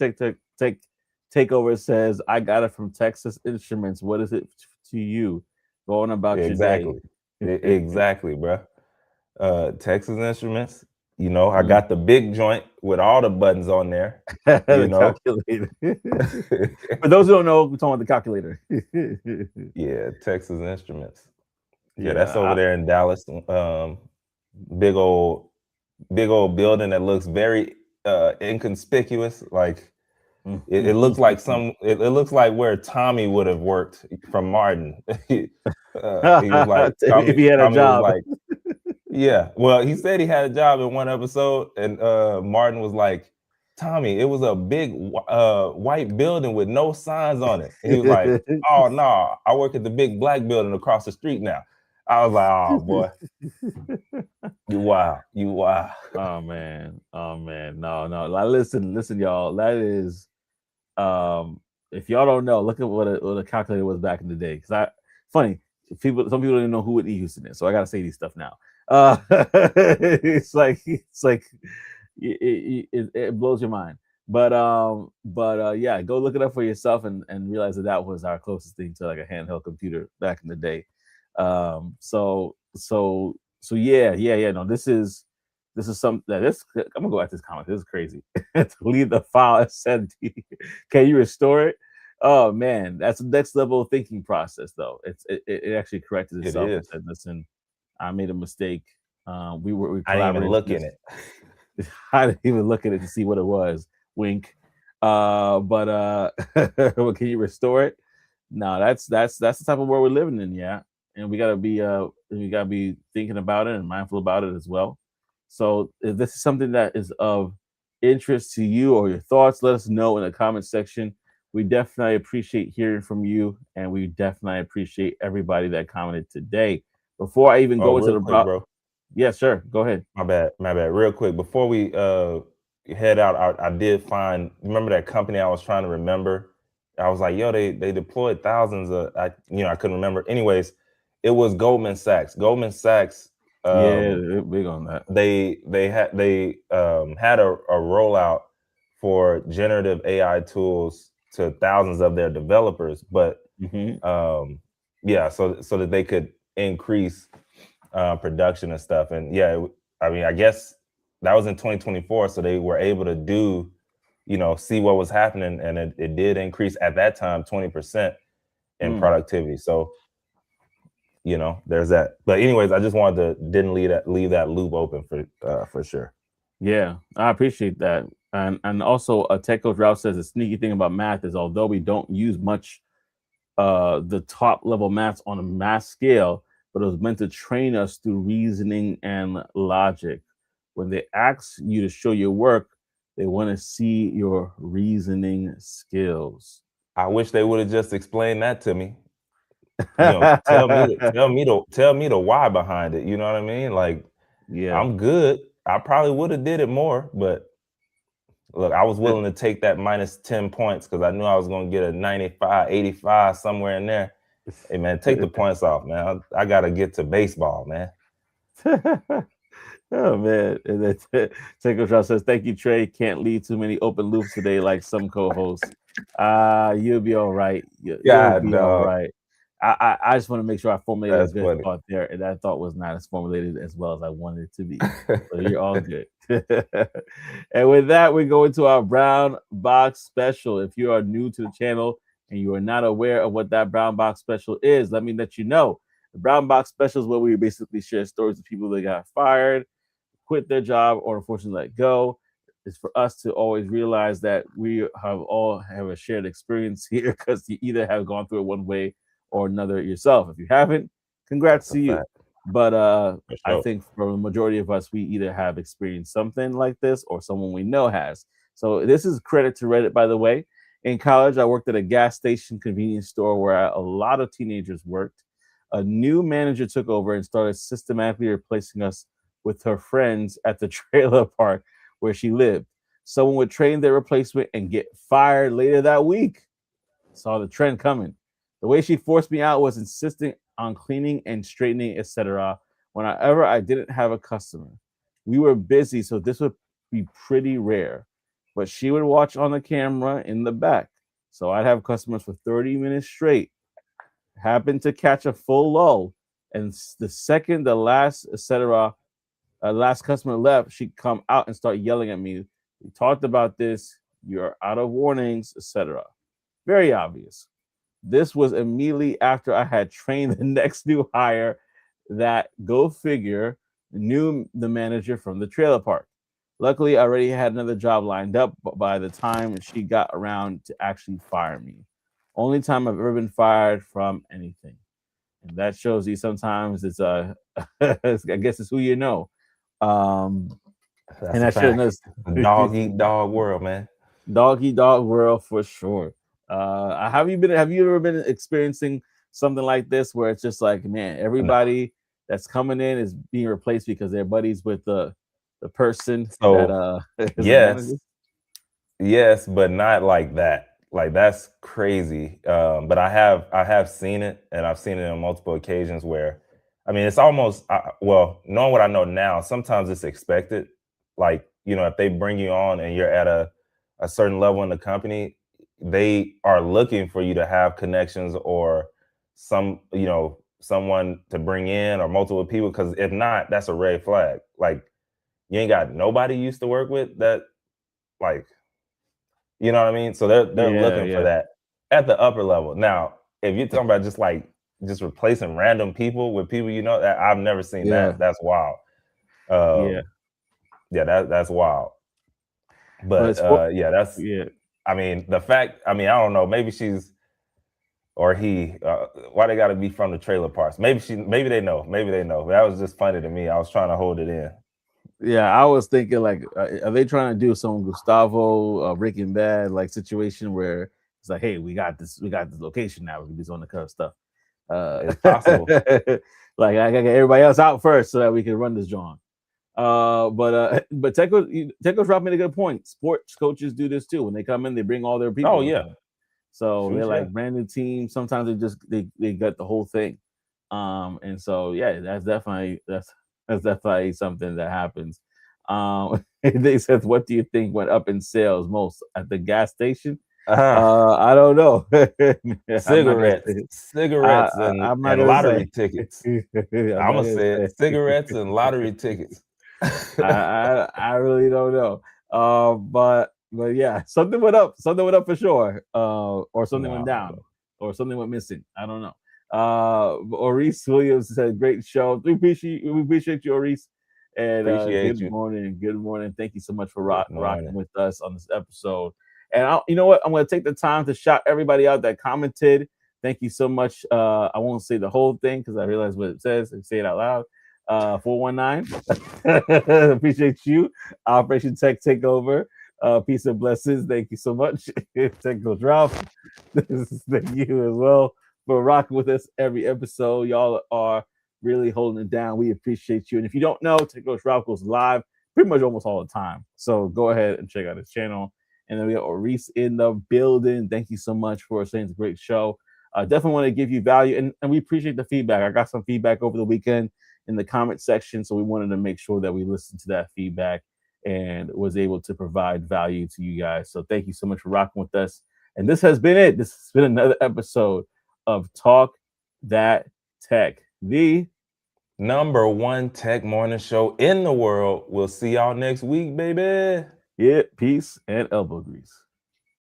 Takeover says, I got it from Texas Instruments. What is it to you? Going about your day. Exactly. Exactly, bro. Texas Instruments. You know, I got the big joint with all the buttons on there. You The know, calculator. For those who don't know, we're talking about the calculator. yeah, Texas Instruments. Yeah, that's over Yeah. there in Dallas. Big old, big old building that looks very inconspicuous. Like it looks like it looks like where Tommy would have worked from Martin. He was like If he had a Tommy was job. like, yeah. Well, he said he had a job in one episode, and Martin was like, Tommy, it was a big white building with no signs on it. And he was like, oh no, I work at the big black building across the street now. I was like, oh boy, you wild, you wild. Oh man, no. Like, listen, y'all. That is, if y'all don't know, look at what a calculator was back in the day. Because some people don't even know who Whitney Houston is, so I gotta say these stuff now. It's like it blows your mind. But yeah, go look it up for yourself and realize that was our closest thing to like a handheld computer back in the day. So yeah. No, this is something that this. I'm gonna go at this comment. This is crazy. To leave the file as sent. Can you restore it? Oh man, that's the next level thinking process, though. It actually corrected It itself and is. said, "Listen, I made a mistake. We I didn't even collaborated. look in it. I didn't even look at it to see what it was. Wink. But well, can you restore it? No, that's the type of world we're living in, yeah. And we gotta be thinking about it and mindful about it as well. So if this is something that is of interest to you or your thoughts, let us know in the comment section. We definitely appreciate hearing from you, and we definitely appreciate everybody that commented today. Before I even Oh, go into real the quick, bro. yeah, sure, go ahead. My bad, my bad. Real quick, before we head out, I did find. Remember that company I was trying to remember? I was like, yo, they deployed thousands of. I couldn't remember. Anyways, it was Goldman Sachs. Goldman Sachs. Yeah, they're big on that. Had a rollout for generative AI tools to thousands of their developers, but yeah, so that they could increase production and stuff. And yeah, I mean, I guess that was in 2024, so they were able to do, see what was happening, and it did increase at that time 20% in productivity. So there's that. But anyways, I just wanted to didn't leave that loop open for sure. Yeah, I appreciate that. And also, Tech Coach Ralph says the sneaky thing about math is although we don't use much the top level maths on a math scale, but it was meant to train us through reasoning and logic. When they ask you to show your work, they want to see your reasoning skills. I wish they would have just explained that to me. Tell me the why behind it. You know what I mean? Like, Yeah. I'm good. I probably would have did it more, but look, I was willing to take that minus 10 points because I knew I was going to get a 95, 85, somewhere in there. Hey, man, take the points off, man. I got to get to baseball, man. Oh man. And then Taco Shaw says, thank you, Trey. Can't leave too many open loops today, like some co-hosts. You'll be all right. You'll be all right. I just want to make sure I formulated a good thought there, and that thought was not as formulated as well as I wanted it to be. So you're all good. And with that, we go into our brown box special. If you are new to the channel and you are not aware of what that brown box special is, let me let you know. The brown box special is where we basically share stories of people that got fired, quit their job, or unfortunately let go. It's for us to always realize that we all have a shared experience here because you either have gone through it one way or another yourself. If you haven't, congrats to you. But I think for the majority of us, we either have experienced something like this or someone we know has. So this is credit to Reddit, by the way. In college, I worked at a gas station convenience store where a lot of teenagers worked. A new manager took over and started systematically replacing us with her friends at the trailer park where she lived. Someone would train their replacement and get fired later that week. Saw the trend coming. The way she forced me out was insisting on cleaning and straightening, etc. Whenever I didn't have a customer. We were busy, so this would be pretty rare. But she would watch on the camera in the back. So I'd have customers for 30 minutes straight. Happened to catch a full lull. And the second the last, etc., last customer left, she'd come out and start yelling at me. We talked about this. You're out of warnings, etc. Very obvious. This was immediately after I had trained the next new hire that, go figure, knew the manager from the trailer park. Luckily, I already had another job lined up by the time she got around to actually fire me. Only time I've ever been fired from anything. And that shows you sometimes it's I guess it's who you know. Um That's and a that showing fact. us Dog eat dog world, man. doggy dog world for sure. Have you ever been experiencing something like this where it's just like, man, No. everybody that's coming in is being replaced because they're buddies with the person that So is the manager? yes, yes, but not like that. Like that's crazy. But I have seen it, and I've seen it on multiple occasions where, I mean, it's almost well, knowing what I know now, sometimes it's expected. Like, if they bring you on and you're at a certain level in the company, they are looking for you to have connections or someone to bring in or multiple people. Because if not, that's a red flag. Like you ain't got nobody you used to work with that, like, you know what I mean? So they're Yeah, looking for yeah, that at the upper level. Now, if you're talking about just replacing random people with people, that I've never seen yeah, that. That's wild. yeah. Yeah, that's wild. But But it's for yeah, that's, yeah. I mean, the fact, I mean, I don't know, maybe she's or he, why they got to be from the trailer parks? Maybe they know. Maybe they know. That was just funny to me. I was trying to hold it in. Yeah, I was thinking like, are they trying to do some Gustavo Breaking Bad like situation where it's like, hey, we got this location now. We can do some undercover stuff. It's possible. Like I gotta get everybody else out first so that we can run this joint. But Teko's dropping a good point. Sports coaches do this too. When they come in, they bring all their people Oh with yeah, them. So they're shoot, yeah. like brand new team. Sometimes they got the whole thing. And so yeah, that's definitely something that happens. They said, what do you think went up in sales most at the gas station? Uh-huh. I don't know. I'm not gonna Cigarettes, say. cigarettes, and I'm not and gonna say. lottery tickets. I'm I'm not gonna gonna say it: say. cigarettes and lottery tickets. I really don't know. But yeah, something went up. Something went up for sure. Or something went Nah, down, bro. or something went missing. I don't know. Maurice Williams said, "Great show. We appreciate you, Maurice." And Appreciate good you. morning, good morning. Thank you so much for Good rocking morning. with us on this episode. And you know what? I'm going to take the time to shout everybody out that commented. Thank you so much. I won't say the whole thing because I realize what it says. I say it out loud. 419. Appreciate you. Operation Tech Takeover. Peace and blessings. Thank you so much. Technical drop. Thank you as well for rocking with us every episode. Y'all are really holding it down. We appreciate you. And if you don't know, Technical Drop goes live pretty much almost all the time. So go ahead and check out his channel. And then we got Reese in the building. Thank you so much for saying it's a great show. Definitely want to give you value, and we appreciate the feedback. I got some feedback over the weekend in the comment section, so we wanted to make sure that we listened to that feedback and was able to provide value to you guys. So thank you so much for rocking with us. And this has been it. This has been another episode of Talk That Tech, the #1 tech morning show in the world. We'll see y'all next week, baby. yeah, peace and elbow grease.